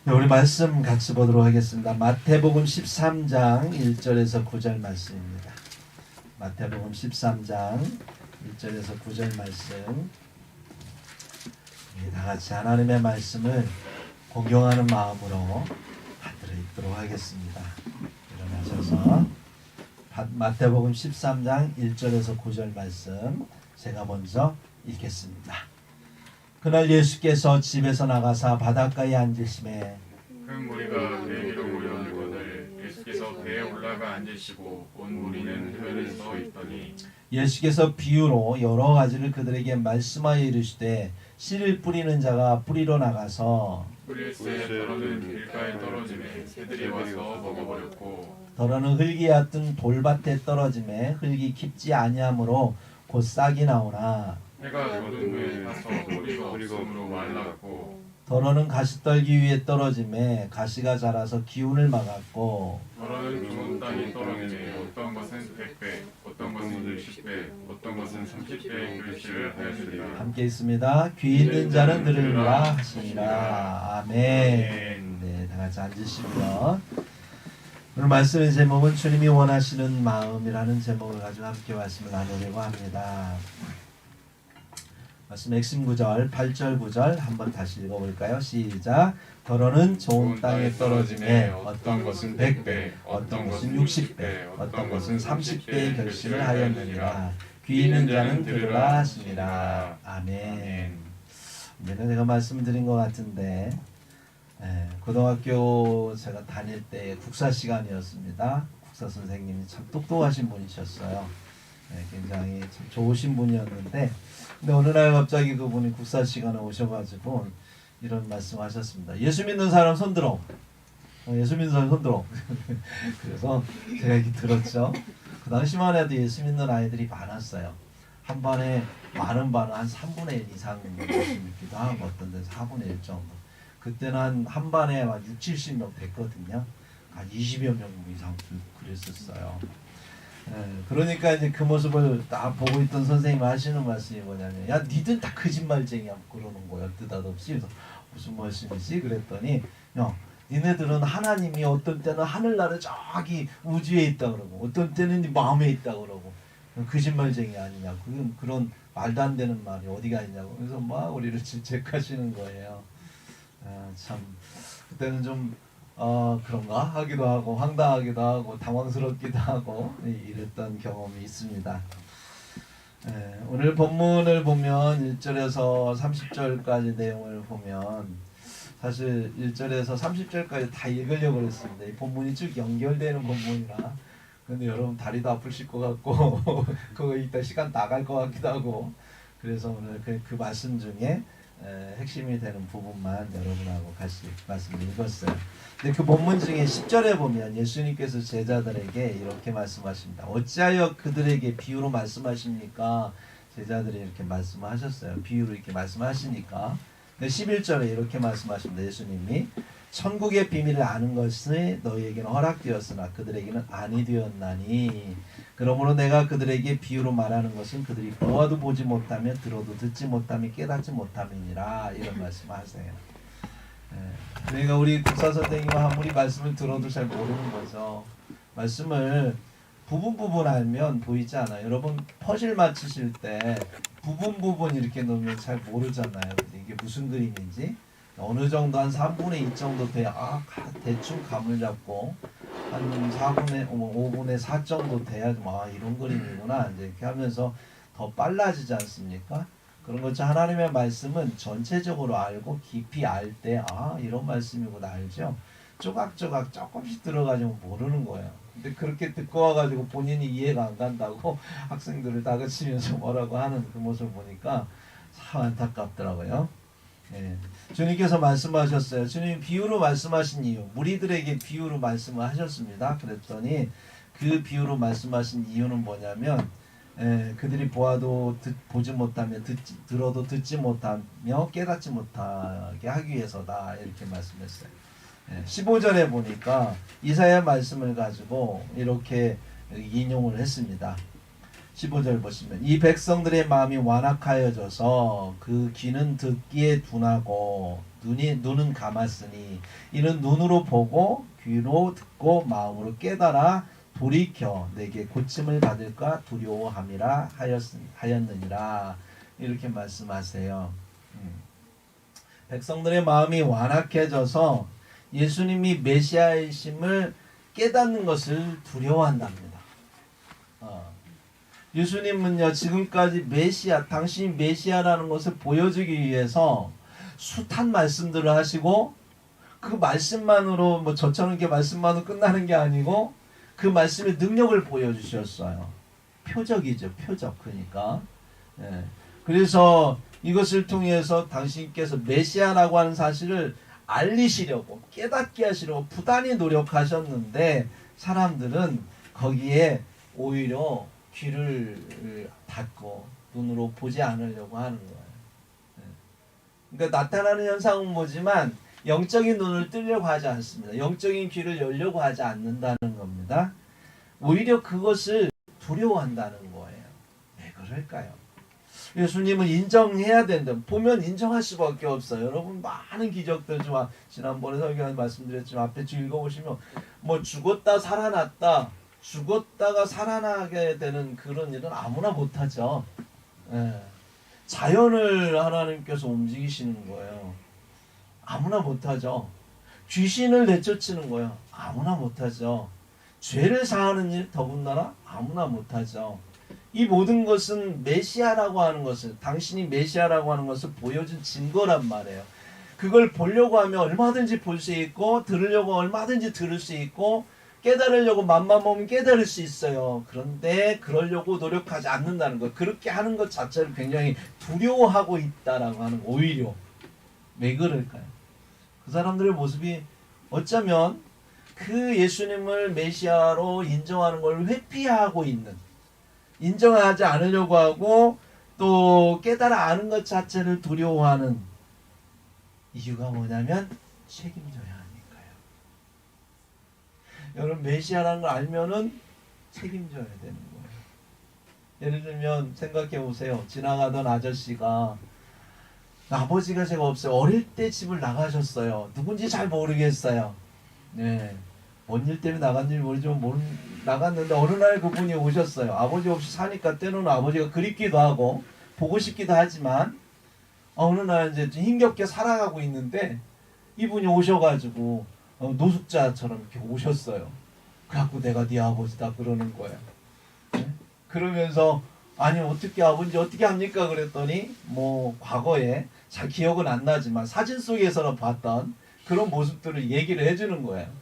네, 우리 말씀 같이 보도록 하겠습니다. 마태복음 13장 1절에서 9절 말씀입니다. 마태복음 13장 1절에서 9절 말씀. 다 같이 하나님의 말씀을 공경하는 마음으로 받들어 읽도록 하겠습니다. 일어나셔서 마태복음 13장 1절에서 9절 말씀 제가 먼저 읽겠습니다. 그날 예수께서 집에서 나가사 바닷가에 앉으심에 큰 무리가 배 위로 몰려오거늘 예수께서 배에 올라가 앉으시고 온 무리는 해변에 서 있더니 예수께서 비유로 여러 가지를 그들에게 말씀하여 이르시되 씨를 뿌리는 자가 뿌리러 나가서 뿌릴 새 더러는 길가에 떨어지매 새들이 와서 먹어버렸고 더러는 흙이 얕은 돌밭에 떨어지매 흙이 깊지 아니하므로 곧 싹이 나오나 해가 돋은 후에 타서 뿌리가 없으므로 말랐고 더러는 가시떨기 위에 떨어지매 가시가 자라서 기운을 막았고 더러는 좋은 땅에 떨어지매 어떤 것은 100배 어떤 것은 60배 어떤 것은 30배의 결실을 하였으리라. 함께 있습니다. 귀 있는 자는 들으리라 하시니라. 아멘. 네, 다 같이 앉으시고요. 오늘 말씀의 제목은 주님이 원하시는 마음이라는 제목을 가지고 함께 말씀을 나누려고 합니다. 말씀 핵심 구절 8절 9절 한번 다시 읽어볼까요? 시작. 더러는 좋은 땅에 떨어지매 어떤 것은 100배 어떤 것은 60배 어떤 것은 30배의 결실을 하였느니라. 귀 있는 자는 들으라 하시니라. 아멘. 제가 말씀드린 것 같은데 고등학교 제가 다닐 때 국사 시간이었습니다. 국사 선생님이 참 똑똑하신 분이셨어요. 굉장히 참 좋으신 분이었는데 근데 어느 날 갑자기 그분이 국사 시간에 오셔가지고 이런 말씀하셨습니다. 예수 믿는 사람 손들어. 예수 믿는 사람 손들어. 그래서 제가 이렇게 들었죠. 그 당시만 해도 예수 믿는 아이들이 많았어요. 한 반에 많은 반은 한 3분의 1 이상 예수 믿기도 하고 어떤 데서 4분의 1 정도. 그때는 한 반에 막 6, 70명 됐거든요. 한 20여 명 이상 그랬었어요. 그러니까 이제 그 모습을 딱 보고 있던 선생님이 하시는 말씀이 뭐냐면 야 니들 다 거짓말쟁이야 그러는 거예요. 느닷없이. 무슨 말씀이지? 그랬더니 야 니네들은 하나님이 어떤 때는 하늘나라 저기 우주에 있다 그러고 어떤 때는 네 마음에 있다 그러고 거짓말쟁이 아니냐. 그런 말도 안 되는 말이 어디가 있냐고. 그래서 막 우리를 질책하시는 거예요. 참 그때는 좀 그런가 하기도 하고 황당하기도 하고 당황스럽기도 하고 이랬던 경험이 있습니다. 오늘 본문을 보면 1절에서 30절까지 내용을 보면 사실 1절에서 30절까지 다 읽으려고 했습니다. 이 본문이 쭉 연결되는 본문이라 근데 여러분 다리도 아프실 것 같고 그거 이따 시간 나갈 것 같기도 하고 그래서 오늘 그 말씀 중에 핵심이 되는 부분만 여러분하고 같이 말씀을 읽었어요. 근데 그 본문 중에 10절에 보면 예수님께서 제자들에게 이렇게 말씀하십니다. 어찌하여 그들에게 비유로 말씀하십니까? 제자들이 이렇게 말씀하셨어요. 비유로 이렇게 말씀하시니까. 근데 11절에 이렇게 말씀하십니다. 예수님이 천국의 비밀을 아는 것이 너희에게는 허락되었으나 그들에게는 아니 되었나니 그러므로 내가 그들에게 비유로 말하는 것은 그들이 보아도 보지 못하며 들어도 듣지 못하며 깨닫지 못함이니라. 이런 말씀하세요. 그러니까 우리 국사 선생님은 아무리 말씀을 들어도 잘 모르는 거죠. 말씀을 부분 알면 보이지 않아요. 여러분 퍼즐 맞추실 때 부분 이렇게 놓으면 잘 모르잖아요. 이게 무슨 그림인지 어느 정도 한 3분의 2 정도 돼야 대충 감을 잡고 한 5분의 4 정도 돼야 이런 그림이구나 이제 이렇게 하면서 더 빨라지지 않습니까? 그런 것처럼 하나님의 말씀은 전체적으로 알고 깊이 알 때 이런 말씀이구나 알죠. 조각조각 조금씩 들어가지고 모르는 거예요. 근데 그렇게 듣고 와가지고 본인이 이해가 안 간다고 학생들을 다그치면서 뭐라고 하는 그 모습을 보니까 참 안타깝더라고요. 주님께서 말씀하셨어요. 주님 비유로 말씀하신 이유, 무리들에게 비유로 말씀을 하셨습니다. 그랬더니 그 비유로 말씀하신 이유는 뭐냐면 그들이 보아도 보지 못하며 들어도 듣지 못하며 깨닫지 못하게 하기 위해서다 이렇게 말씀했어요. 15절에 보니까 이사야 말씀을 가지고 이렇게 인용을 했습니다. 15절 보시면 이 백성들의 마음이 완악하여져서 그 귀는 듣기에 둔하고 눈은 감았으니 이는 눈으로 보고 귀로 듣고 마음으로 깨달아 돌이켜 내게 고침을 받을까 두려워함이라 하였느니라. 이렇게 말씀하세요. 백성들의 마음이 완악해져서 예수님이 메시아이심을 깨닫는 것을 두려워한답니다. 예수님은요, 지금까지 메시아, 당신이 메시아라는 것을 보여주기 위해서 숱한 말씀들을 하시고, 그 말씀만으로, 저처럼 이렇게 말씀만으로 끝나는 게 아니고, 그 말씀의 능력을 보여주셨어요. 표적이죠, 표적. 그러니까. 예. 그래서 이것을 통해서 당신께서 메시아라고 하는 사실을 알리시려고, 깨닫게 하시려고 부단히 노력하셨는데, 사람들은 거기에 오히려 귀를 닫고 눈으로 보지 않으려고 하는 거예요. 그러니까 나타나는 현상은 뭐지만 영적인 눈을 뜨려고 하지 않습니다. 영적인 귀를 열려고 하지 않는다는 겁니다. 오히려 그것을 두려워한다는 거예요. 왜 그럴까요? 예수님은 인정해야 된다. 보면 인정할 수밖에 없어요. 여러분 많은 기적들 좀 지난번에 설교한 말씀드렸지만 앞에 쭉 읽어보시면 죽었다 살아났다, 죽었다가 살아나게 되는 그런 일은 아무나 못하죠. 예. 자연을 하나님께서 움직이시는 거예요. 아무나 못하죠. 귀신을 내쫓는 거예요. 아무나 못하죠. 죄를 사하는 일 더군다나 아무나 못하죠. 이 모든 것은 메시아라고 하는 것을, 당신이 메시아라고 하는 것을 보여준 증거란 말이에요. 그걸 보려고 하면 얼마든지 볼 수 있고, 들으려고 얼마든지 들을 수 있고, 깨달으려고 맘만 먹으면 깨달을 수 있어요. 그런데 그러려고 노력하지 않는다는 것, 그렇게 하는 것 자체를 굉장히 두려워하고 있다라고 하는, 오히려. 왜 그럴까요? 그 사람들의 모습이 어쩌면 그 예수님을 메시아로 인정하는 걸 회피하고 있는, 인정하지 않으려고 하고 또 깨달아 아는 것 자체를 두려워하는 이유가 뭐냐면 책임져야 하니까요. 여러분 메시아라는 걸 알면은 책임져야 되는 거예요. 예를 들면 생각해 보세요. 지나가던 아저씨가, 아버지가 제가 없어요. 어릴 때 집을 나가셨어요. 누군지 잘 모르겠어요. 네. 뭔 일 때문에 나갔는지 모르지만 나갔는데 어느 날 그분이 오셨어요. 아버지 없이 사니까 때로는 아버지가 그립기도 하고 보고 싶기도 하지만 어느 날 이제 좀 힘겹게 살아가고 있는데 이분이 오셔가지고 노숙자처럼 이렇게 오셨어요. 그래갖고 내가 네 아버지다 그러는 거야. 네? 그러면서 아니 어떻게 아버지 어떻게 합니까 그랬더니 과거에 잘 기억은 안 나지만 사진 속에서는 봤던 그런 모습들을 얘기를 해주는 거예요.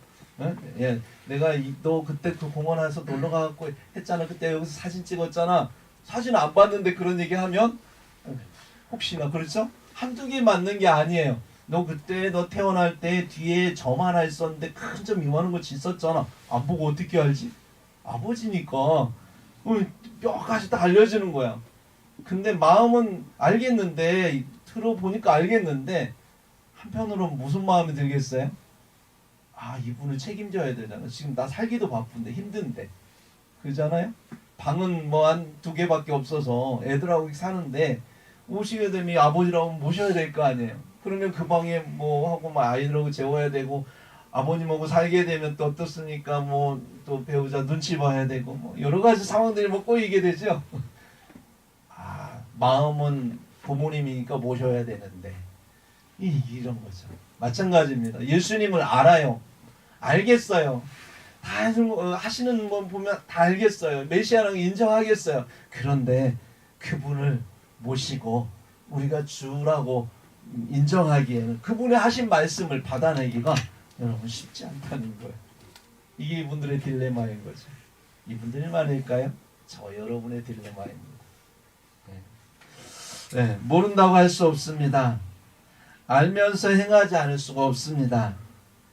예, 내가 너 그때 그 공원 안에서 놀러 가갖고 했잖아. 그때 여기서 사진 찍었잖아. 사진 안 봤는데 그런 얘기 하면 혹시나, 그렇죠? 한두 개 맞는 게 아니에요. 너 그때 너 태어날 때 뒤에 점 하나 있었는데 큰 점 이만한 거 있었잖아. 안 보고 어떻게 알지? 아버지니까 뼈까지 다 알려주는 거야. 근데 마음은 알겠는데, 들어보니까 알겠는데 한편으로는 무슨 마음이 들겠어요? 이분을 책임져야 되잖아. 지금 나 살기도 바쁜데 힘든데, 그러잖아요. 방은 한 2개밖에 없어서 애들하고 사는데 오시게 되면 아버지라고 모셔야 될 거 아니에요. 그러면 그 방에 하고 아이들하고 재워야 되고, 아버님하고 살게 되면 또 어떻습니까? 또 배우자 눈치 봐야 되고 여러 가지 상황들이 꼬이게 되죠. 마음은 부모님이니까 모셔야 되는데 이런 거죠. 마찬가지입니다. 예수님을 알아요. 알겠어요. 다 하시는 분 보면 다 알겠어요. 메시아라는 거 인정하겠어요. 그런데 그분을 모시고 우리가 주라고 인정하기에는 그분의 하신 말씀을 받아내기가 여러분 쉽지 않다는 거예요. 이게 이분들의 딜레마인 거죠. 이분들만일까요? 저 여러분의 딜레마입니다. 네, 모른다고 할 수 없습니다. 알면서 행하지 않을 수가 없습니다.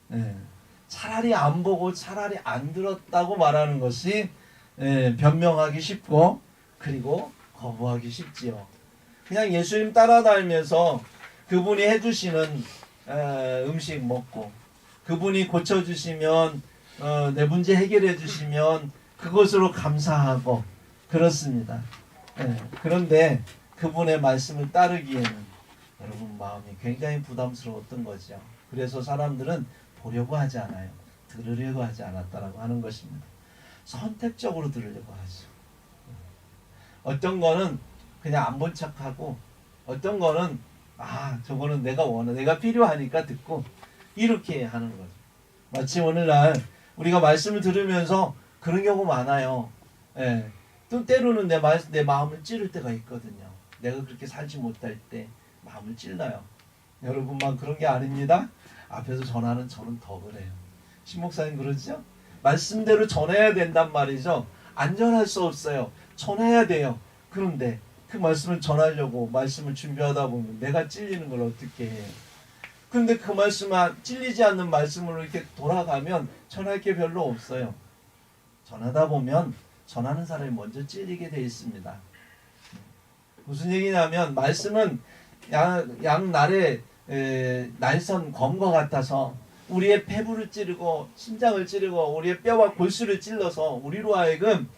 네, 차라리 안 보고 차라리 안 들었다고 말하는 것이 변명하기 쉽고 그리고 거부하기 쉽지요. 그냥 예수님 따라다니면서 그분이 해주시는 음식 먹고 그분이 고쳐주시면 내 문제 해결해 주시면 그것으로 감사하고 그렇습니다. 예, 그런데 그분의 말씀을 따르기에는 여러분 마음이 굉장히 부담스러웠던 거죠. 그래서 사람들은 보려고 하지 않아요. 들으려고 하지 않았다라고 하는 것입니다. 선택적으로 들으려고 하죠. 어떤 거는 그냥 안 본 척하고, 어떤 거는 저거는 내가 원해, 내가 필요하니까 듣고, 이렇게 하는 거죠. 마치 오늘날 우리가 말씀을 들으면서 그런 경우 많아요. 예. 또 때로는 내 마음을 찌를 때가 있거든요. 내가 그렇게 살지 못할 때 마음을 찔러요. 여러분만 그런 게 아닙니다. 앞에서 전하는 저는 더 그래요. 신목사님 그러죠? 말씀대로 전해야 된단 말이죠. 안 전할 수 없어요. 전해야 돼요. 그런데 그 말씀을 전하려고 말씀을 준비하다 보면 내가 찔리는 걸 어떻게 해요? 근데 그 말씀만 찔리지 않는 말씀으로 이렇게 돌아가면 전할 게 별로 없어요. 전하다 보면 전하는 사람이 먼저 찔리게 돼 있습니다. 무슨 얘기냐면 말씀은 양날의 날선 검과 같아서 우리의 폐부를 찌르고 심장을 찌르고 우리의 뼈와 골수를 찔러서 우리로 하여금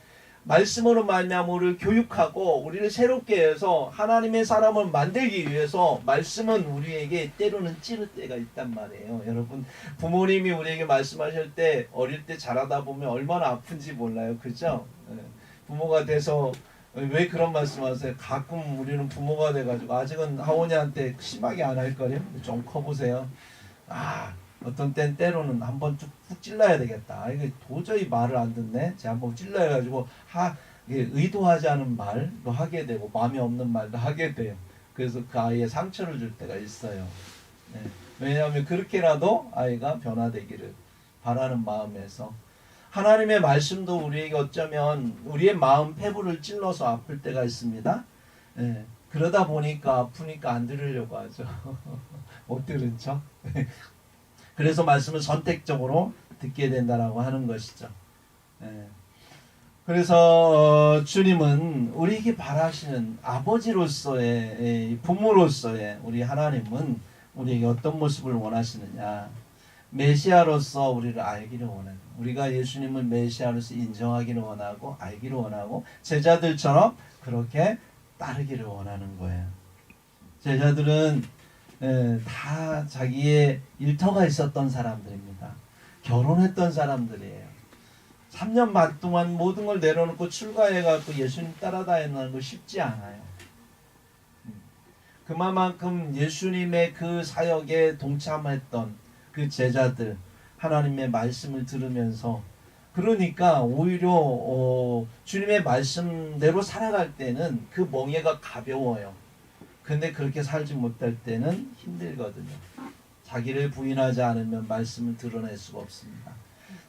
말씀으로 말미암아 우리를 교육하고 우리를 새롭게 해서 하나님의 사람을 만들기 위해서 말씀은 우리에게 때로는 찌를 때가 있단 말이에요. 여러분 부모님이 우리에게 말씀하실 때 어릴 때 자라다 보면 얼마나 아픈지 몰라요. 그죠? 부모가 돼서 왜 그런 말씀하세요? 가끔 우리는 부모가 돼가지고 아직은 하원이한테 심하게 안 할 거예요. 좀 커보세요. 어떤 때로는 한번 쭉 찔러야 되겠다. 이게 도저히 말을 안 듣네. 제가 한번 찔러가지고 이게 의도하지 않은 말도 하게 되고 마음에 없는 말도 하게 돼요. 그래서 그 아이에 상처를 줄 때가 있어요. 네. 왜냐하면 그렇게라도 아이가 변화되기를 바라는 마음에서 하나님의 말씀도 우리에게 어쩌면 우리의 마음 폐부를 찔러서 아플 때가 있습니다. 네. 그러다 보니까 아프니까 안 들으려고 하죠. 못 들은 척. 그래서 말씀을 선택적으로 듣게 된다라고 하는 것이죠. 그래서 주님은 우리에게 바라시는 아버지로서의 부모로서의 우리 하나님은 우리에게 어떤 모습을 원하시느냐. 메시아로서 우리를 알기를 원해요. 우리가 예수님을 메시아로서 인정하기를 원하고 알기를 원하고 제자들처럼 그렇게 따르기를 원하는 거예요. 제자들은 다 자기의 일터가 있었던 사람들입니다. 결혼했던 사람들이에요. 3년 반 동안 모든 걸 내려놓고 출가해갖고 예수님 따라다니는 거 쉽지 않아요. 그만큼 예수님의 그 사역에 동참했던 그 제자들 하나님의 말씀을 들으면서 그러니까 오히려 주님의 말씀대로 살아갈 때는 그 멍에가 가벼워요. 근데 그렇게 살지 못할 때는 힘들거든요. 자기를 부인하지 않으면 말씀을 드러낼 수가 없습니다.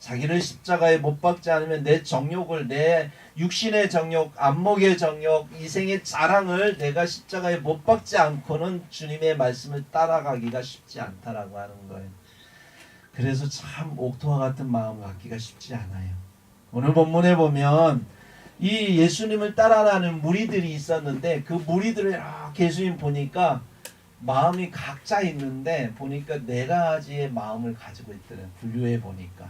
자기를 십자가에 못 박지 않으면 내 정욕을, 내 육신의 정욕, 안목의 정욕, 이생의 자랑을 내가 십자가에 못 박지 않고는 주님의 말씀을 따라가기가 쉽지 않다라고 하는 거예요. 그래서 참 옥토와 같은 마음 갖기가 쉽지 않아요. 오늘 본문에 보면 이 예수님을 따라가는 무리들이 있었는데 그 무리들을 이렇게 예수님 보니까 마음이 각자 있는데 보니까 네 가지의 마음을 가지고 있더래요. 분류해 보니까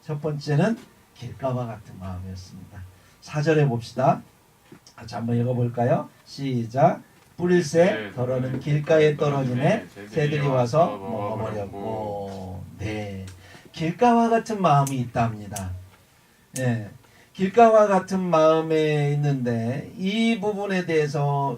첫 번째는 길가와 같은 마음이었습니다. 4절에 봅시다. 같이 한번 읽어볼까요? 시작. 뿌릴새 덜어는 길가에 떨어지네 새들이 와서 먹어버렸고. 네, 길가와 같은 마음이 있답니다. 네. 길가와 같은 마음에 있는데 이 부분에 대해서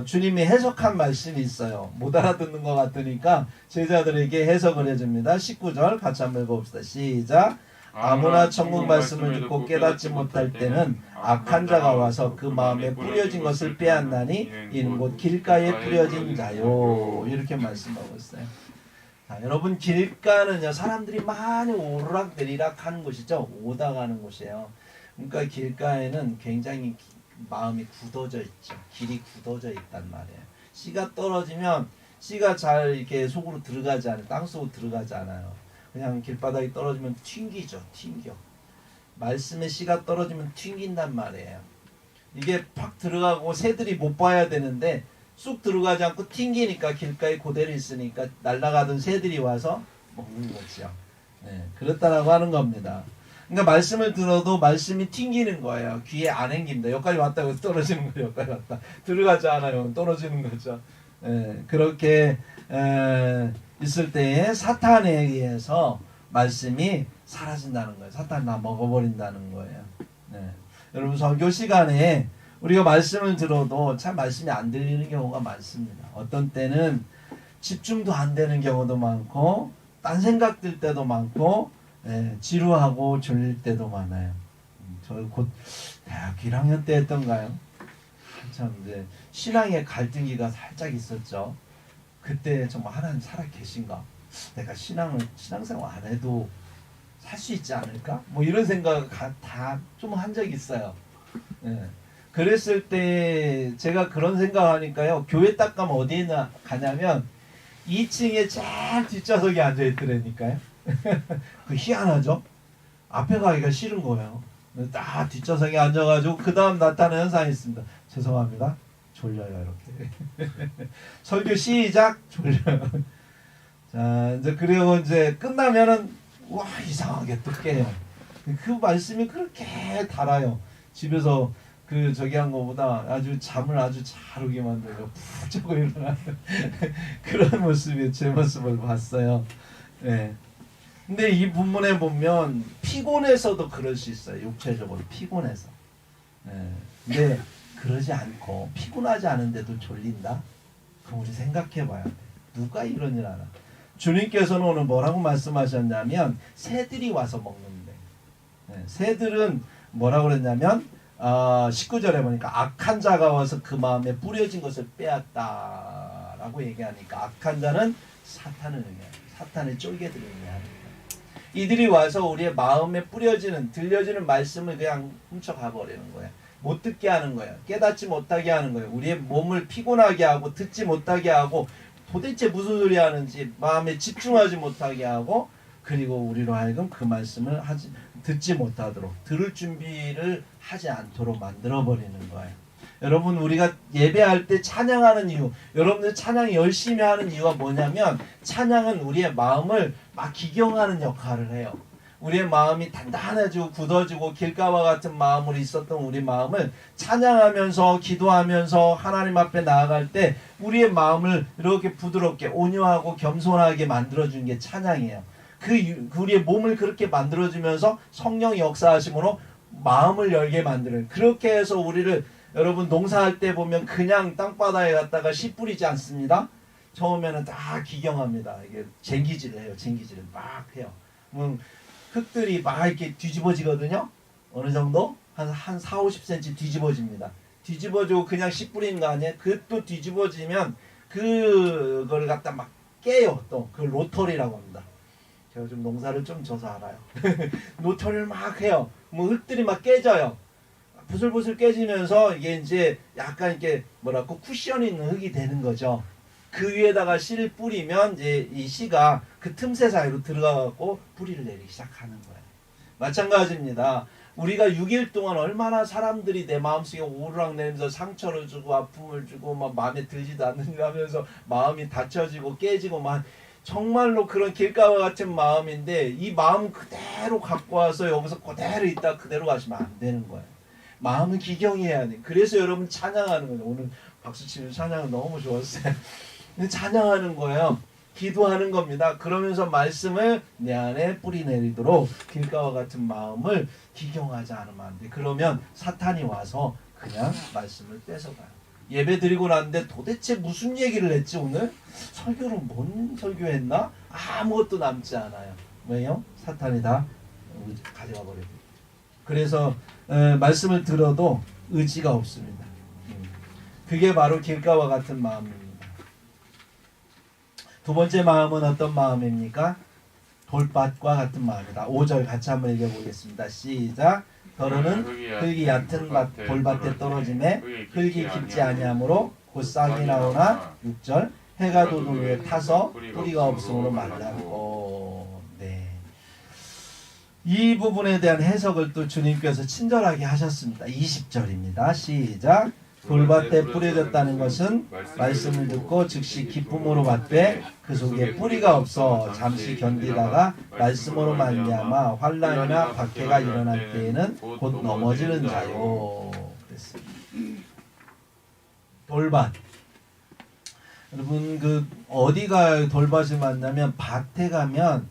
주님이 해석한 말씀이 있어요. 못 알아듣는 것 같으니까 제자들에게 해석을 해줍니다. 19절 같이 한번 읽어봅시다. 시작. 아무나 천국 말씀을 듣고 깨닫지 못할 때는 악한 자가 와서 그 마음에 뿌려진 것을 빼앗나니 이는 곧 길가에 뿌려진 자요. 이렇게 말씀하고 있어요. 자, 여러분 길가는요 사람들이 많이 오르락내리락 하는 곳이죠. 오다 가는 곳이에요. 그러니까 길가에는 굉장히 마음이 굳어져 있죠. 길이 굳어져 있단 말이에요. 씨가 떨어지면 씨가 잘 이렇게 속으로 들어가지 않아요. 땅속으로 들어가지 않아요. 그냥 길바닥에 떨어지면 튕기죠. 튕겨. 말씀에 씨가 떨어지면 튕긴단 말이에요. 이게 팍 들어가고 새들이 못 봐야 되는데 쑥 들어가지 않고 튕기니까 길가에 그대로 있으니까 날아가던 새들이 와서 먹는 거죠. 네, 그렇다라고 하는 겁니다. 그러니까 말씀을 들어도 말씀이 튕기는 거예요. 귀에 안 앵깁니다. 여기까지 왔다고 떨어지는 거예요. 여기까지 왔다. 들어가지 않아요. 떨어지는 거죠. 그렇게 있을 때에 사탄에 의해서 말씀이 사라진다는 거예요. 사탄 다 먹어버린다는 거예요. 여러분 설교 시간에 우리가 말씀을 들어도 참 말씀이 안 들리는 경우가 많습니다. 어떤 때는 집중도 안 되는 경우도 많고 딴 생각 들 때도 많고 지루하고 졸릴 때도 많아요. 저 곧 대학 1학년 때 했던가요? 한참 이제 신앙의 갈등기가 살짝 있었죠. 그때 정말 하나님 살아 계신가? 내가 신앙생활 안 해도 살 수 있지 않을까? 뭐 이런 생각 다 좀 한 적이 있어요. 그랬을 때 제가 그런 생각하니까요. 교회 딱 가면 어디에 가냐면 2층에 제일 뒷좌석에 앉아 있더라니까요. 그 희한하죠? 앞에 가기가 싫은 거예요. 딱 뒷좌석에 앉아가지고 그 다음 나타나는 현상이 있습니다. 죄송합니다. 졸려요 이렇게. 설교 시작 졸려요. 자 이제 그리고 이제 끝나면은 와 이상하게 또 깨요. 그 말씀이 그렇게 달아요. 집에서 그 저기 한 거보다 아주 잠을 아주 잘 오게 만들고 푹 자고 일어나는 그런 모습이 제 모습을 봤어요. 근데 이 본문에 보면 피곤해서도 그럴 수 있어요. 육체적으로 피곤해서. 근데 그러지 않고 피곤하지 않은데도 졸린다? 그럼 우리 생각해 봐야 돼. 누가 이런 일 하나? 주님께서는 오늘 뭐라고 말씀하셨냐면 새들이 와서 먹는데 새들은 뭐라고 그랬냐면 19절에 보니까 악한 자가 와서 그 마음에 뿌려진 것을 빼앗다라고 얘기하니까 악한 자는 사탄을 의미합니다. 사탄의 쫄개들을 의미합니다. 이들이 와서 우리의 마음에 뿌려지는 들려지는 말씀을 그냥 훔쳐가 버리는 거예요. 못 듣게 하는 거예요. 깨닫지 못하게 하는 거예요. 우리의 몸을 피곤하게 하고 듣지 못하게 하고 도대체 무슨 소리 하는지 마음에 집중하지 못하게 하고 그리고 우리로 하여금 그 말씀을 듣지 못하도록 들을 준비를 하지 않도록 만들어버리는 거예요. 여러분 우리가 예배할 때 찬양하는 이유 여러분들 찬양 열심히 하는 이유가 뭐냐면 찬양은 우리의 마음을 막 기경하는 역할을 해요. 우리의 마음이 단단해지고 굳어지고 길가와 같은 마음으로 있었던 우리 마음을 찬양하면서 기도하면서 하나님 앞에 나아갈 때 우리의 마음을 이렇게 부드럽게 온유하고 겸손하게 만들어주는 게 찬양이에요. 우리의 몸을 그렇게 만들어주면서 성령의 역사하심으로 마음을 열게 만드는 그렇게 해서 우리를 여러분 농사할 때 보면 그냥 땅바닥에 갔다가 씨 뿌리지 않습니다. 처음에는 다 기경합니다. 이게 쟁기질을 해요. 쟁기질을 막 해요. 흙들이 막 이렇게 뒤집어지거든요. 어느 정도? 한 4, 50cm 뒤집어집니다. 뒤집어지고 그냥 씨 뿌리는 거 아니에요? 그 또 뒤집어지면 그걸 갖다 막 깨요. 또 그 로터리라고 합니다. 제가 좀 농사를 좀 져서 알아요. 로터리를 막 해요. 흙들이 막 깨져요. 부슬부슬 깨지면서 이게 이제 약간 이렇게 뭐랄까 쿠션이 있는 흙이 되는 거죠. 그 위에다가 씨를 뿌리면 이제 이 씨가 그 틈새 사이로 들어가고 뿌리를 내리기 시작하는 거예요. 마찬가지입니다. 우리가 6일 동안 얼마나 사람들이 내 마음속에 오르락내리면서 상처를 주고 아픔을 주고 막 마음에 들지도 않는 일 하면서 마음이 닫혀지고 깨지고 막 정말로 그런 길가와 같은 마음인데 이 마음 그대로 갖고 와서 여기서 그대로 있다 그대로 가시면 안 되는 거예요. 마음은 기경해야 돼. 그래서 여러분 찬양하는 거예요. 오늘 박수치는 찬양은 너무 좋았어요. 찬양하는 거예요. 기도하는 겁니다. 그러면서 말씀을 내 안에 뿌리 내리도록 길가와 같은 마음을 기경하지 않으면 안 돼. 그러면 사탄이 와서 그냥 말씀을 뺏어가요. 예배 드리고 났는데 도대체 무슨 얘기를 했지 오늘? 설교를 뭔 설교했나? 아무것도 남지 않아요. 왜요? 사탄이 다 가져가 버립니다. 그래서 말씀을 들어도 의지가 없습니다. 그게 바로 길가와 같은 마음입니다. 두 번째 마음은 어떤 마음입니까? 돌밭과 같은 마음이다. 5절 같이 한번 읽어보겠습니다. 시작. 더러는 흙이 얕은 돌밭에 떨어짐에 흙이 깊지 아니하므로 곧 싹이 나오나 6절 해가 돋은 후에 타서 뿌리가 없으므로 말랐고. 네. 이 부분에 대한 해석을 또 주님께서 친절하게 하셨습니다. 20절입니다. 시작. 돌밭에 뿌려졌다는 것은 말씀을 듣고 즉시 기쁨으로 받되 그 속에 뿌리가 없어 잠시 견디다가 말씀으로 말미암아 환난이나 박해가 일어날 때에는 곧 넘어지는 자요. 그랬습니다. 돌밭. 여러분 그 어디가 돌밭을 만나면 밭에 가면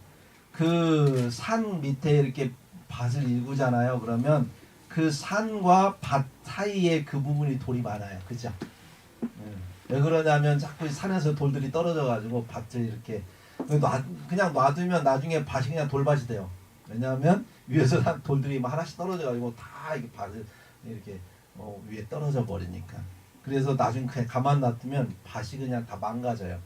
그 산 밑에 이렇게 밭을 일구잖아요. 그러면 그 산과 밭 사이에 그 부분이 돌이 많아요. 그죠? 왜 그러냐면 자꾸 산에서 돌들이 떨어져 가지고 밭을 이렇게 그냥 놔두면 나중에 밭이 그냥 돌밭이 돼요. 왜냐하면 위에서 돌들이 막 하나씩 떨어져 가지고 다 이렇게 밭을 이렇게 위에 떨어져 버리니까. 그래서 나중에 그냥 가만 놔두면 밭이 그냥 다 망가져요.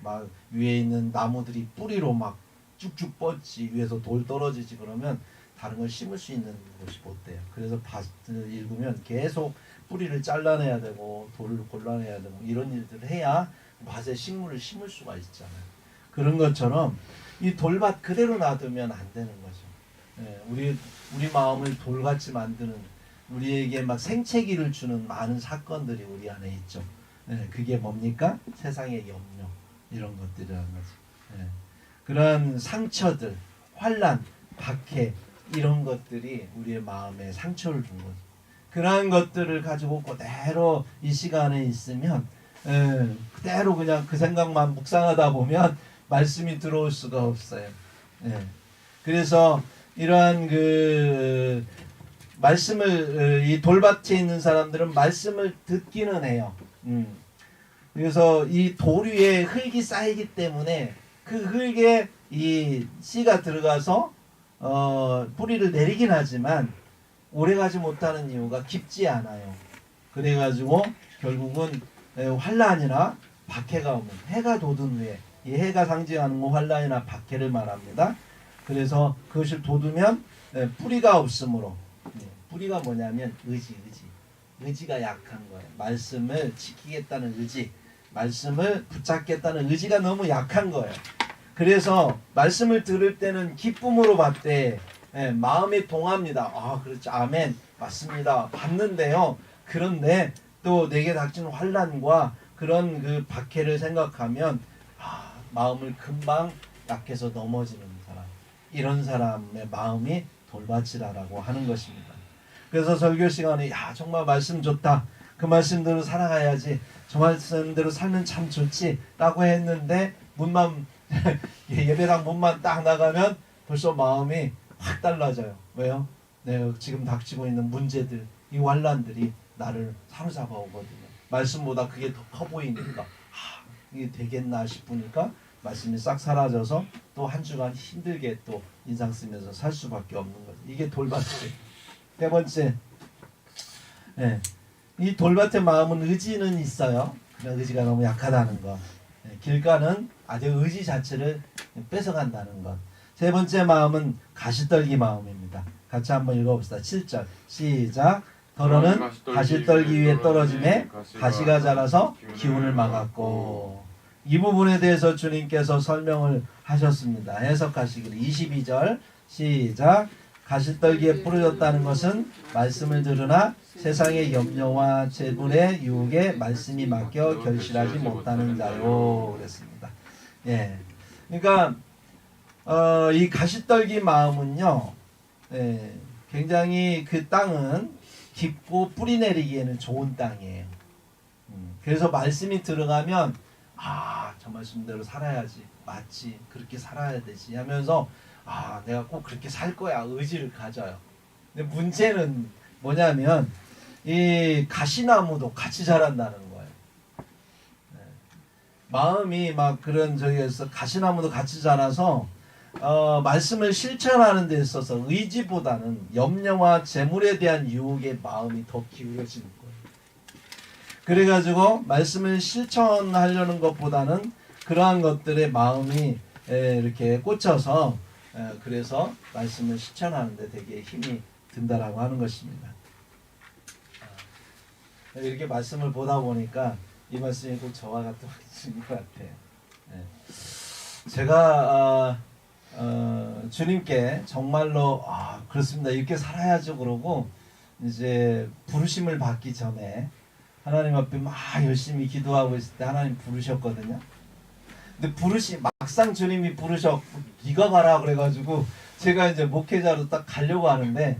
막 위에 있는 나무들이 뿌리로 막 쭉쭉 뻗지, 위에서 돌 떨어지지. 그러면 다른 걸 심을 수 있는 곳이 못 돼요. 그래서 밭을 일구면 계속 뿌리를 잘라내야 되고 돌을 골라내야 되고 이런 일들을 해야 밭에 식물을 심을 수가 있잖아요. 그런 것처럼 이 돌밭 그대로 놔두면 안 되는 거죠. 예, 우리 마음을 돌같이 만드는, 우리에게 막 생채기를 주는 많은 사건들이 우리 안에 있죠. 예, 그게 뭡니까? 세상의 염려, 이런 것들이라는 거죠. 예, 그런 상처들, 환난, 박해, 이런 것들이 우리의 마음에 상처를 준 거죠. 그러한 것들을 가지고 그대로 이 시간에 있으면 그대로 그냥 그 생각만 묵상하다 보면 말씀이 들어올 수가 없어요. 그래서 이러한 그 말씀을, 이 돌밭에 있는 사람들은 말씀을 듣기는 해요. 그래서 이 돌 위에 흙이 쌓이기 때문에 그 흙에 이 씨가 들어가서 뿌리를 내리긴 하지만 오래가지 못하는 이유가 깊지 않아요. 그래가지고 결국은 환난이나 박해가 오면, 해가 돋은 후에, 이 해가 상징하는 건 환난이나 박해를 말합니다. 그래서 그것을 돋으면 뿌리가 없으므로, 뿌리가 뭐냐면 의지가 약한 거예요. 말씀을 지키겠다는 의지, 말씀을 붙잡겠다는 의지가 너무 약한 거예요. 그래서 말씀을 들을 때는 기쁨으로 받되 마음이 동합니다. 아, 그렇죠. 아멘. 맞습니다. 받는데요. 그런데 또 내게 닥치는 환난과 그런 그 박해를 생각하면 마음을 금방 약해서 넘어지는 사람, 이런 사람의 마음이 돌밭이라고 하는 것입니다. 그래서 설교 시간에 정말 말씀 좋다, 그 말씀대로 살아가야지, 저 말씀대로 살면 참 좋지 라고 했는데 문만 예배당 문만 딱 나가면 벌써 마음이 확 달라져요. 왜요? 내가 지금 닥치고 있는 문제들, 이 환난들이 나를 사로잡아 오거든요. 말씀보다 그게 더 커 보이니까 이게 되겠나 싶으니까 말씀이 싹 사라져서 또 한 주간 힘들게 또 인상 쓰면서 살 수밖에 없는 거죠. 이게 돌밭이에요. 세 번째, 이 돌밭의 마음은 의지는 있어요. 그러나 의지가 너무 약하다는 것. 길가는 아주 의지 자체를 뺏어간다는 것. 세 번째 마음은 가시떨기 마음입니다. 같이 한번 읽어봅시다. 7절 시작. 더러는 가시떨기 위에 떨어짐에 가시가 자라서 기운을 막았고. 이 부분에 대해서 주님께서 설명을 하셨습니다. 해석하시기를 22절 시작. 가시떨기에 뿌려졌다는 것은 말씀을 들으나 세상의 염려와 재물의 유혹에 말씀이 맡겨 결실하지 못하는 자요. 그랬습니다. 그러니까 이 가시떨기 마음은요, 굉장히 그 땅은 깊고 뿌리 내리기에는 좋은 땅이에요. 그래서 말씀이 들어가면 저 말씀대로 살아야지, 맞지, 그렇게 살아야 되지 하면서 내가 꼭 그렇게 살 거야 의지를 가져요. 근데 문제는 뭐냐면 이 가시나무도 같이 자란다는 거예요. 마음이 막 그런 저기에서 가시나무도 같이 자라서 말씀을 실천하는 데 있어서 의지보다는 염려와 재물에 대한 유혹에 마음이 더 기울어지는 거예요. 그래가지고 말씀을 실천하려는 것보다는 그러한 것들에 마음이 이렇게 꽂혀서 그래서 말씀을 실천하는데 되게 힘이 든다라고 하는 것입니다. 이렇게 말씀을 보다 보니까 이 말씀이 꼭 저와 같은 말씀인 것 같아요. 제가 주님께 정말로 그렇습니다, 이렇게 살아야죠 그러고 이제 부르심을 받기 전에 하나님 앞에 막 열심히 기도하고 있을 때 하나님 부르셨거든요. 근데 막상 주님이 부르셔 네가 가라 그래가지고 제가 이제 목회자로 딱 가려고 하는데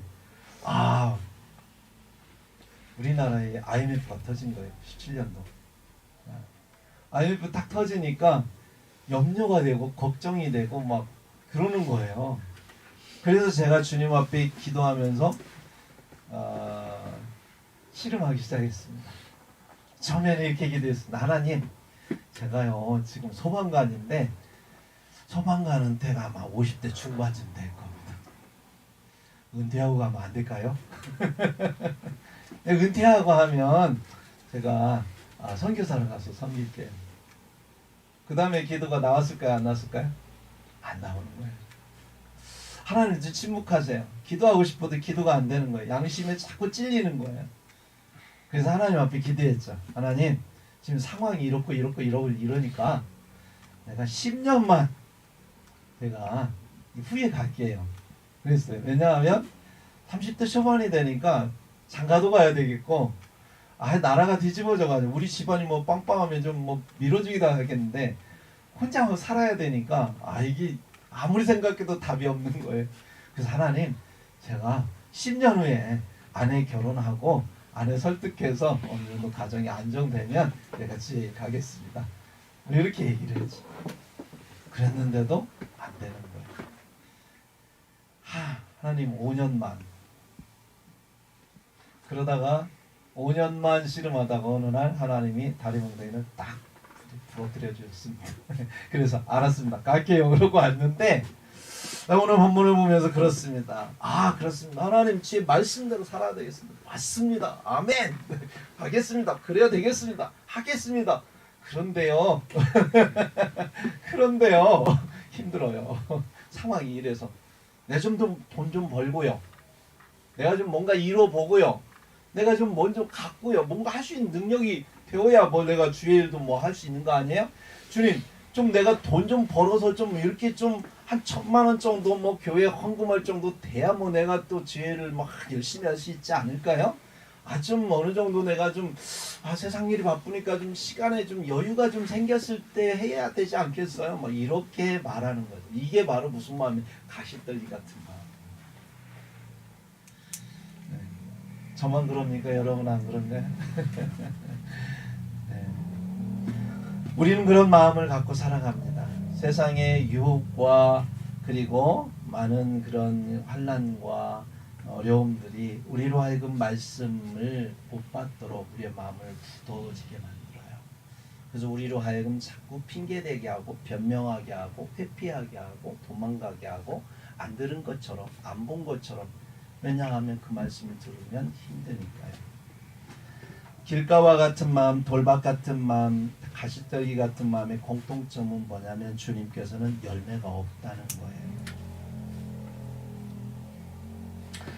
우리나라에 IMF가 터진 거예요. 17년도. IMF 딱 터지니까 염려가 되고 걱정이 되고 막 그러는 거예요. 그래서 제가 주님 앞에 기도하면서 씨름하기 시작했습니다. 처음에는 이렇게 기도했습니다. 하나님, 제가요 지금 소방관인데 소방관 은퇴가 아마 50대 중반쯤 될 겁니다. 은퇴하고 가면 안 될까요? 은퇴하고 하면 제가 선교사를 가서 섬길게요. 그 다음에 기도가 나왔을까요? 안 나왔을까요? 안 나오는 거예요. 하나님 이제 침묵하세요. 기도하고 싶어도 기도가 안 되는 거예요. 양심에 자꾸 찔리는 거예요. 그래서 하나님 앞에 기도했죠. 하나님, 지금 상황이 이렇고 이러니까 내가 10년만 제가 후에 갈게요. 그랬어요. 왜냐하면 30대 초반이 되니까 장가도 가야 되겠고 나라가 뒤집어져가지고 우리 집안이 뭐 빵빵하면 좀 뭐 미뤄지기도 하겠는데 혼자 살아야 되니까 이게 아무리 생각해도 답이 없는 거예요. 그래서 하나님, 제가 10년 후에 아내 결혼하고 아내 설득해서 어느 정도 가정이 안정되면 같이 가겠습니다. 이렇게 얘기를 했지. 그랬는데도 안 되는 거예요. 하나님 5년만. 그러다가 5년만 씨름하다가 어느 날 하나님이 다리 몽둥이를 딱 부러뜨려 주셨습니다. 그래서 알았습니다. 갈게요. 그러고 왔는데 오늘 본문을 보면서 그렇습니다. 그렇습니다. 하나님 주의 말씀대로 살아야 되겠습니다. 맞습니다. 아멘. 하겠습니다. 그래야 되겠습니다. 하겠습니다. 그런데요. 힘들어요. 상황이 이래서 내가 좀 돈 좀 벌고요. 내가 좀 뭔가 이뤄보고요. 내가 좀 먼저 갖고요. 뭔가 할 수 있는 능력이 되어야 내가 주의 일도 할 수 있는 거 아니에요? 주님, 좀 내가 돈 좀 벌어서 좀 이렇게 좀 한 1,000만 원 정도 교회 헌금할 정도 돼야 내가 또 주의를 열심히 할 수 있지 않을까요? 좀 어느 정도 내가 좀 세상 일이 바쁘니까 좀 시간에 좀 여유가 좀 생겼을 때 해야 되지 않겠어요? 이렇게 말하는 거죠. 이게 바로 무슨 마음이에요? 가시떨기 같은 마음. 저만 그럽니까? 여러분 안 그런가요? 네. 우리는 그런 마음을 갖고 살아갑니다. 세상의 유혹과 그리고 많은 그런 환난과 어려움들이 우리로 하여금 말씀을 못 받도록 우리의 마음을 굳어지게 만들어요. 그래서 우리로 하여금 자꾸 핑계대게 하고 변명하게 하고 회피하게 하고 도망가게 하고 안 들은 것처럼 안 본 것처럼. 왜냐하면 그 말씀을 들으면 힘드니까요. 길가와 같은 마음, 돌박 같은 마음, 가시떨기 같은 마음의 공통점은 뭐냐면 주님께서는 열매가 없다는 거예요.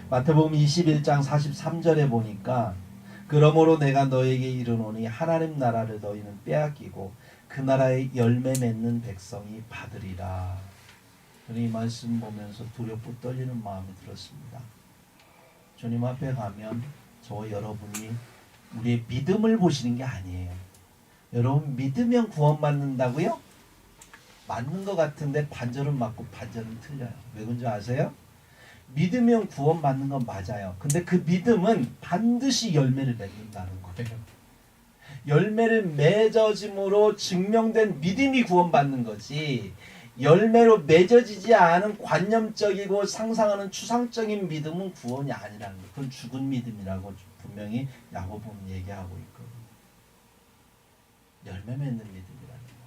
마태복음 21장 43절에 보니까 그러므로 내가 너에게 이르노니 하나님 나라를 너희는 빼앗기고 그 나라의 열매 맺는 백성이 받으리라. 저는 이 말씀 보면서 두렵고 떨리는 마음이 들었습니다. 주님 앞에 가면 저와 여러분이 우리의 믿음을 보시는 게 아니에요. 여러분 믿으면 구원받는다고요? 맞는 것 같은데 반절은 맞고 반절은 틀려요. 왜 그런지 아세요? 믿으면 구원받는 건 맞아요. 근데 그 믿음은 반드시 열매를 맺는다는 거예요. 열매를 맺어짐으로 증명된 믿음이 구원받는 거지, 열매로 맺어지지 않은 관념적이고 상상하는 추상적인 믿음은 구원이 아니라는 거예요. 그건 죽은 믿음이라고 분명히 야고보는 얘기하고 있거든요. 열매 맺는 믿음이라는 거예요.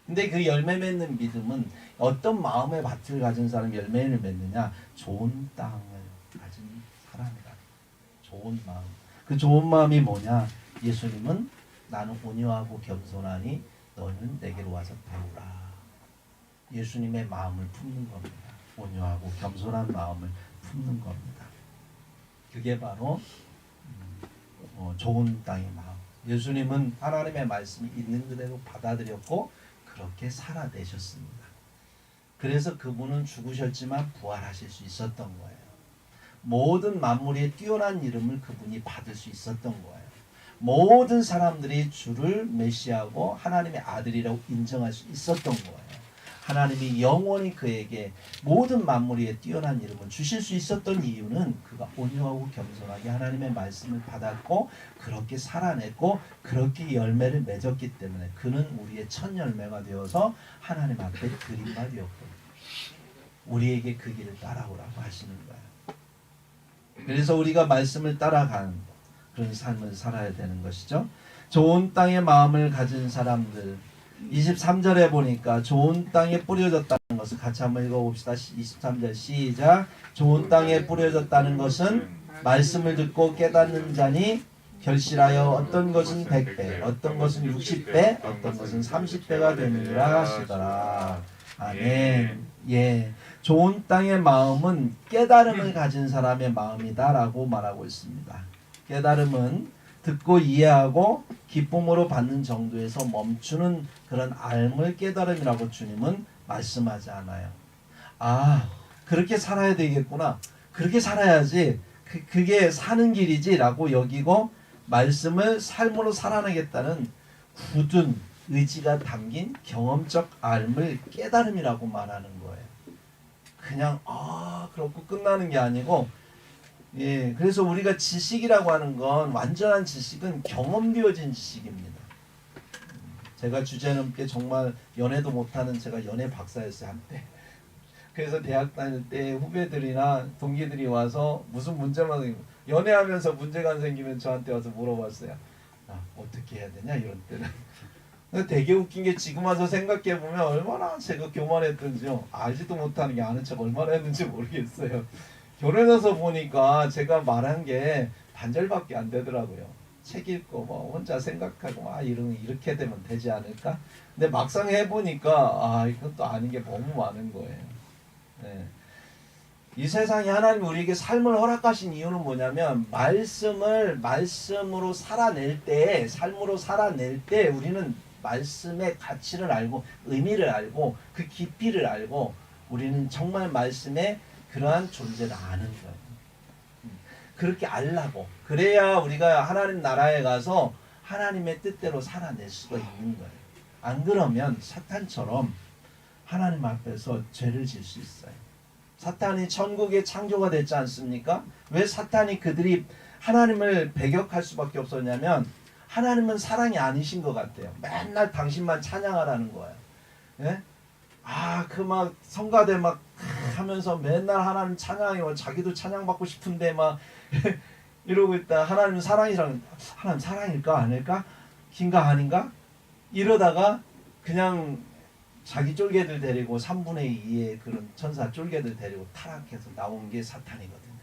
근데 그 열매 맺는 믿음은 어떤 마음의 밭을 가진 사람이 열매를 맺느냐? 좋은 땅을 가진 사람이다. 좋은 마음. 그 좋은 마음이 뭐냐? 예수님은 나는 온유하고 겸손하니 너는 내게로 와서 배우라. 예수님의 마음을 품는 겁니다. 온유하고 겸손한 마음을 품는 겁니다. 그게 바로 좋은 땅의 마음. 예수님은 하나님의 말씀이 있는 그대로 받아들였고 그렇게 살아내셨습니다. 그래서 그분은 죽으셨지만 부활하실 수 있었던 거예요. 모든 만물의 뛰어난 이름을 그분이 받을 수 있었던 거예요. 모든 사람들이 주를 메시아고 하나님의 아들이라고 인정할 수 있었던 거예요. 하나님이 영원히 그에게 모든 만물 위에 뛰어난 이름을 주실 수 있었던 이유는 그가 온유하고 겸손하게 하나님의 말씀을 받았고 그렇게 살아냈고 그렇게 열매를 맺었기 때문에 그는 우리의 첫 열매가 되어서 하나님 앞에 드림바 되었거든요. 우리에게 그 길을 따라오라고 하시는 거예요. 그래서 우리가 말씀을 따라가는 그런 삶을 살아야 되는 것이죠. 좋은 땅의 마음을 가진 사람들 23절에 보니까 좋은 땅에 뿌려졌다는 것을 같이 한번 읽어봅시다. 23절 시작. 좋은 땅에 뿌려졌다는 것은 말씀을 듣고 깨닫는 자니 결실하여 어떤 것은 100배, 어떤 것은 60배, 어떤 것은 30배가 되느니라 하시더라. 아멘. 예, 좋은 땅의 마음은 깨달음을 가진 사람의 마음이다라고 말하고 있습니다. 깨달음은 듣고 이해하고 기쁨으로 받는 정도에서 멈추는 그런 알물 깨달음이라고 주님은 말씀하지 않아요. 아, 그렇게 살아야 되겠구나. 그렇게 살아야지. 그게 사는 길이지라고 여기고 말씀을 삶으로 살아내겠다는 굳은 의지가 담긴 경험적 알물 깨달음이라고 말하는 거예요. 그냥 그렇고 끝나는 게 아니고 예, 그래서 우리가 지식이라고 하는 건 완전한 지식은 경험되어진 지식입니다. 제가 주제넘게 정말 연애도 못하는 제가 연애 박사였어요 한때. 그래서 대학 다닐 때 후배들이나 동기들이 와서 무슨 문제만 연애하면서 문제가 생기면 저한테 와서 물어봤어요. 어떻게 해야 되냐 이런 때는. 되게 웃긴 게 지금 와서 생각해 보면 얼마나 제가 교만했던지요. 알지도 못하는 게 아는 척 얼마나 했는지 모르겠어요. 결혼해서 보니까 제가 말한 게 반절밖에 안 되더라고요. 책 읽고 뭐 혼자 생각하고 이렇게 되면 되지 않을까? 근데 막상 해보니까 이것도 아는 게 너무 많은 거예요. 네. 이 세상에 하나님 우리에게 삶을 허락하신 이유는 뭐냐면 말씀으로 살아낼 때 삶으로 살아낼 때 우리는 말씀의 가치를 알고 의미를 알고 그 깊이를 알고 우리는 정말 말씀의 그러한 존재를 아는 거예요. 그렇게 알라고. 그래야 우리가 하나님 나라에 가서 하나님의 뜻대로 살아낼 수가 있는 거예요. 안 그러면 사탄처럼 하나님 앞에서 죄를 질 수 있어요. 사탄이 천국의 창조가 됐지 않습니까? 왜 사탄이 그들이 하나님을 배격할 수밖에 없었냐면 하나님은 사랑이 아니신 것 같아요. 맨날 당신만 찬양하라는 거예요. 예? 그 막 성가대 막 하면서 맨날 하나님 찬양해요. 자기도 찬양받고 싶은데 막 이러고 있다. 하나님 사랑이랑 하나님 사랑일까 아닐까? 긴가 아닌가? 이러다가 그냥 자기 쫄개들 데리고 3분의 2의 그런 천사 쫄개들 데리고 타락해서 나온 게 사탄이거든요.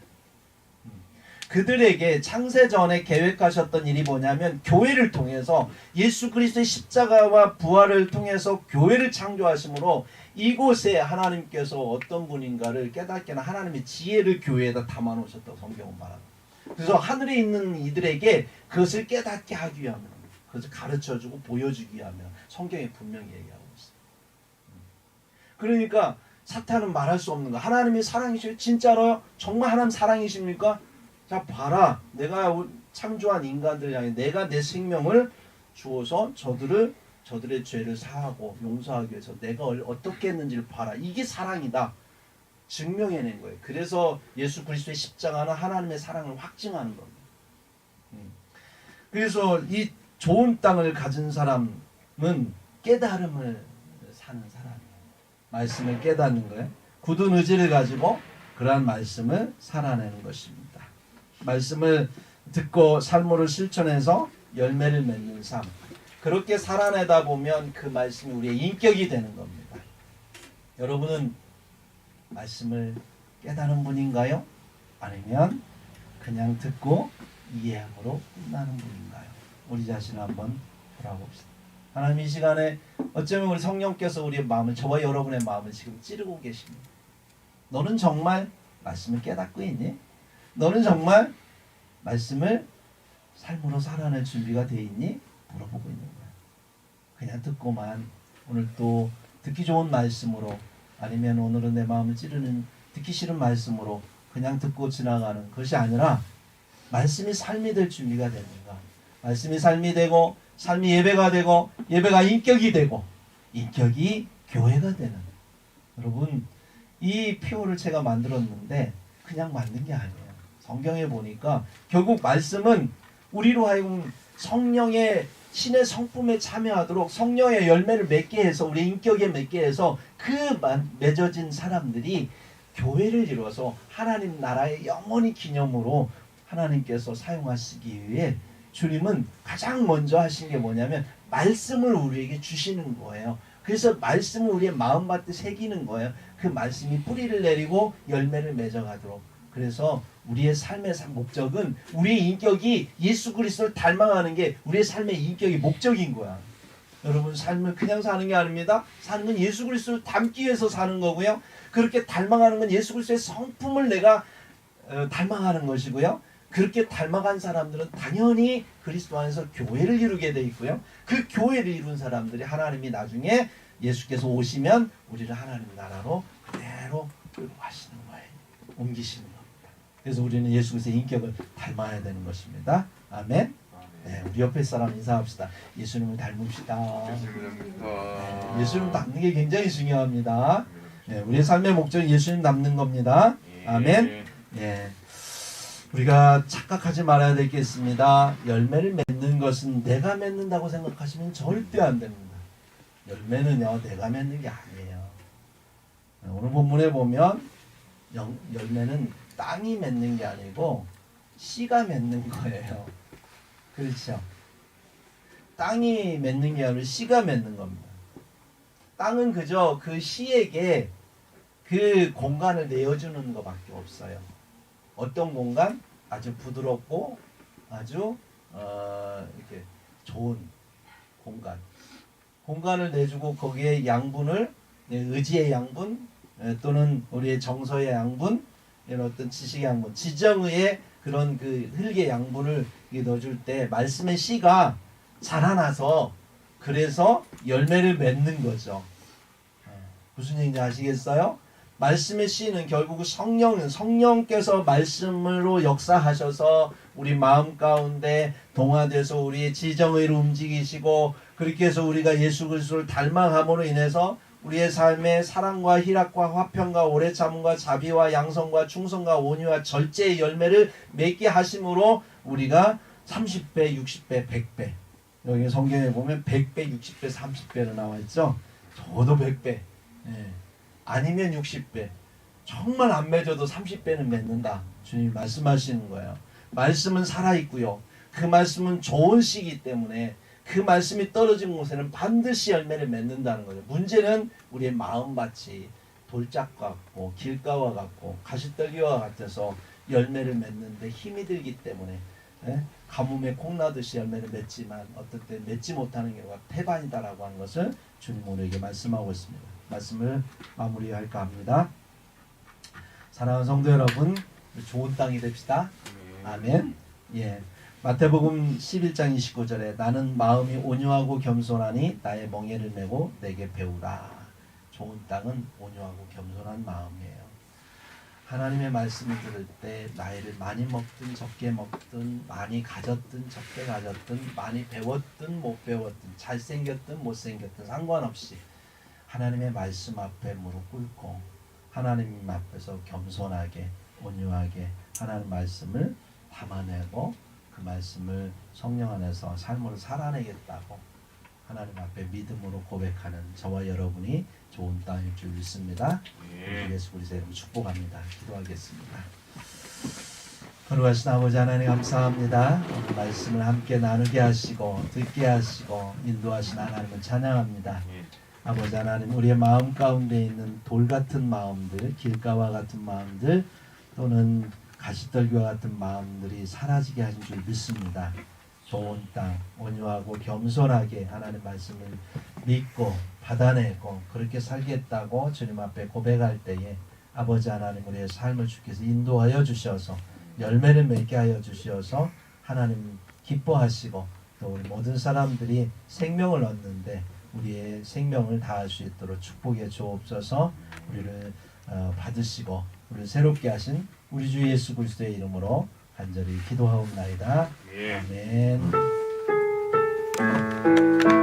그들에게 창세전에 계획하셨던 일이 뭐냐면 교회를 통해서 예수 그리스도의 십자가와 부활을 통해서 교회를 창조하심으로 이곳에 하나님께서 어떤 분인가를 깨닫게 하는 하나님의 지혜를 교회에다 담아놓으셨다고 성경은 말합니다. 그래서 하늘에 있는 이들에게 그것을 깨닫게 하기 위하면 그것을 가르쳐주고 보여주기 위하면 성경에 분명히 얘기하고 있어요. 그러니까 사탄은 말할 수 없는 거. 하나님이 사랑이시죠? 진짜로요? 정말 하나님 사랑이십니까? 자 봐라, 내가 창조한 인간들 향해 내가 내 생명을 주어서 저들의 죄를 사하고 용서하기 위해서 내가 어떻게 했는지를 봐라. 이게 사랑이다. 증명해낸 거예요. 그래서 예수 그리스도의 십자가는 하나님의 사랑을 확증하는 겁니다. 그래서 이 좋은 땅을 가진 사람은 깨달음을 사는 사람이에요. 말씀을 깨닫는 거예요. 굳은 의지를 가지고 그러한 말씀을 살아내는 것입니다. 말씀을 듣고 삶으로 실천해서 열매를 맺는 삶. 그렇게 살아내다 보면 그 말씀이 우리의 인격이 되는 겁니다. 여러분은 말씀을 깨닫는 분인가요? 아니면 그냥 듣고 이해함으로 끝나는 분인가요? 우리 자신을 한번 돌아봅시다. 하나님 이 시간에 어쩌면 우리 성령께서 우리의 마음을 저와 여러분의 마음을 지금 찌르고 계십니다. 너는 정말 말씀을 깨닫고 있니? 너는 정말 말씀을 삶으로 살아낼 준비가 돼 있니? 물어보고 있는 거야. 그냥 듣고만 오늘 또 듣기 좋은 말씀으로 아니면 오늘은 내 마음을 찌르는 듣기 싫은 말씀으로 그냥 듣고 지나가는 것이 아니라 말씀이 삶이 될 준비가 되는가? 말씀이 삶이 되고 삶이 예배가 되고 예배가 인격이 되고 인격이 교회가 되는. 여러분 이 표를 제가 만들었는데 그냥 만든 게 아니에요. 성경에 보니까 결국 말씀은 우리로 하여금 성령의 신의 성품에 참여하도록 성령의 열매를 맺게 해서 우리 인격에 맺게 해서 그 맺어진 사람들이 교회를 이루어서 하나님 나라의 영원히 기념으로 하나님께서 사용하시기 위해 주님은 가장 먼저 하신 게 뭐냐면 말씀을 우리에게 주시는 거예요. 그래서 말씀을 우리의 마음밭에 새기는 거예요. 그 말씀이 뿌리를 내리고 열매를 맺어가도록. 그래서 우리의 삶의 목적은 우리의 인격이 예수 그리스도를 닮아가는 게 우리의 삶의 인격의 목적인 거야. 여러분 삶을 그냥 사는 게 아닙니다. 사는 건 예수 그리스도를 닮기 위해서 사는 거고요. 그렇게 닮아가는 건 예수 그리스도의 성품을 내가 닮아가는 것이고요. 그렇게 닮아간 사람들은 당연히 그리스도 안에서 교회를 이루게 돼 있고요. 그 교회를 이룬 사람들이 하나님이 나중에 예수께서 오시면 우리를 하나님 나라로 그대로 끌고 가시는 거예요. 옮기시는 겁니다. 그래서 우리는 예수 그리스도의 인격을 닮아야 되는 것입니다. 아멘. 네, 우리 옆에 사람 인사합시다. 예수님을 닮읍시다. 네, 예수님 닮는 게 굉장히 중요합니다. 네, 우리의 삶의 목적은 예수님 닮는 겁니다. 아멘. 네. 우리가 착각하지 말아야 될 게 있습니다. 열매를 맺는 것은 내가 맺는다고 생각하시면 절대 안 됩니다. 열매는요, 내가 맺는 게 아니에요. 오늘 본문에 보면 열매는 땅이 맺는 게 아니고 씨가 맺는 거예요. 그렇죠? 땅이 맺는 게 아니라 씨가 맺는 겁니다. 땅은 그저 그 씨에게 그 공간을 내어주는 것밖에 없어요. 어떤 공간? 아주 부드럽고 아주 이렇게 좋은 공간을 내주고 거기에 양분을 의지의 양분 또는 우리의 정서의 양분 이런 어떤 지식의 양분 지정의 그런 그 흙의 양분을 넣어줄 때 말씀의 씨가 자라나서 그래서 열매를 맺는 거죠. 무슨 얘기인지 아시겠어요? 말씀의 씨는 결국 성령께서 말씀으로 역사하셔서 우리 마음 가운데 동화돼서 우리의 지정의로 움직이시고 그렇게 해서 우리가 예수 그리스도를 닮아감으로 인해서 우리의 삶에 사랑과 희락과 화평과 오래 참음과 자비와 양성과 충성과 온유와 절제의 열매를 맺게 하심으로 우리가 30배, 60배, 100배 여기 성경에 보면 100배, 60배, 30배로 나와 있죠. 저도 100배 예. 아니면 60배 정말 안 맺어도 30배는 맺는다. 주님이 말씀하시는 거예요. 말씀은 살아있고요. 그 말씀은 좋은 씨이기 때문에 그 말씀이 떨어진 곳에는 반드시 열매를 맺는다는 거죠. 문제는 우리의 마음밭이 돌짝 같고 길가와 같고 가시떨기와 같아서 열매를 맺는데 힘이 들기 때문에 가뭄에 콩나듯이 열매를 맺지만 어떤 때 맺지 못하는 경우가 태반이다라고 하는 것을 주님 우리에게 말씀하고 있습니다. 말씀을 마무리할까 합니다. 사랑하는 성도 여러분, 좋은 땅이 됩시다. 아멘. 예. 마태복음 11장 29절에 나는 마음이 온유하고 겸손하니 나의 멍에를 메고 내게 배우라. 좋은 땅은 온유하고 겸손한 마음이에요. 하나님의 말씀을 들을 때 나이를 많이 먹든 적게 먹든 많이 가졌든 적게 가졌든 많이 배웠든 못 배웠든 잘생겼든 못생겼든 상관없이 하나님의 말씀 앞에 무릎 꿇고 하나님 앞에서 겸손하게 온유하게 하나님 말씀을 담아내고 그 말씀을 성령 안에서 삶으로 살아내겠다고 하나님 앞에 믿음으로 고백하는 저와 여러분이 좋은 땅일 줄 믿습니다. 예수 그리스도의 이름으로 축복합니다. 기도하겠습니다. 거룩하신 아버지 하나님 감사합니다. 오늘 말씀을 함께 나누게 하시고 듣게 하시고 인도하신 하나님을 찬양합니다. 아버지 하나님 우리의 마음 가운데 있는 돌 같은 마음들 길가와 같은 마음들 또는 가시떨기와 같은 마음들이 사라지게 하신 줄 믿습니다. 좋은 땅 온유하고 겸손하게 하나님 말씀을 믿고 받아내고 그렇게 살겠다고 주님 앞에 고백할 때에 아버지 하나님 우리의 삶을 주께서 인도하여 주셔서 열매를 맺게 하여 주셔서 하나님 기뻐하시고 또 우리 모든 사람들이 생명을 얻는데 우리의 생명을 다할 수 있도록 축복해 주옵소서. 우리를 받으시고 우리를 새롭게 하신 우리 주 예수 그리스도의 이름으로 간절히 기도하옵나이다. 아멘. 네.